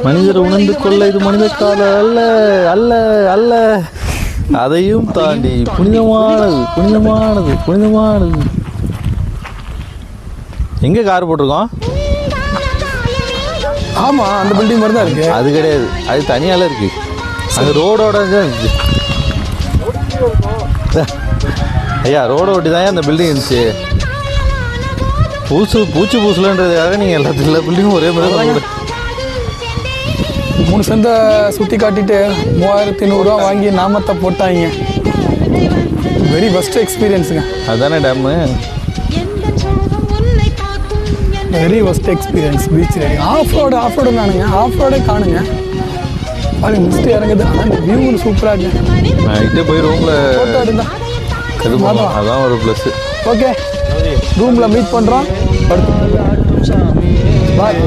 மனிதர் உணர்ந்து கொள்ள இது மனித கால அல்ல அல்ல அல்ல. அதையும் தாண்டி புனிதமானது புனிதமானது புனிதமானது. எங்க கார் போட்டிருக்கோம்? ஆமா, அந்த பில்டிங் மாதிரி தான் இருக்கு. அது கிடையாது, அது தனியால இருக்கு. அந்த ரோடோட இருந்துச்சு ஐயா. ரோட ஒட்டி தான் அந்த பில்டிங் இருந்துச்சு. பூச்சி பூசலன்றதுக்காக நீங்கள் எல்லா பில்டிங்கும் ஒரே மாதிரி 3 சந்தை சுற்றி காட்டிட்டு 3100 ரூபா வாங்கி நாமத்தை போட்டாங்க. வெரி ஃபஸ்ட் எக்ஸ்பீரியன்ஸுங்க. அதுதானே dam. Very first experience. Beach ready. Off road காணுங்க. ஆஃப் ரோடே காணுங்க. அது மிஸ்ட் இறங்குது. ஆனால் இந்த வியூ சூப்பராக இருக்கு. நான் இட்டே போய் ரூமில் ஃபோட்டோ எடுந்தா இது பண்ணலாம். அதான் ஒரு ப்ளஸ்ஸு. ஓகே, ரூமில் மீட் பண்ணுறோம். பாய்.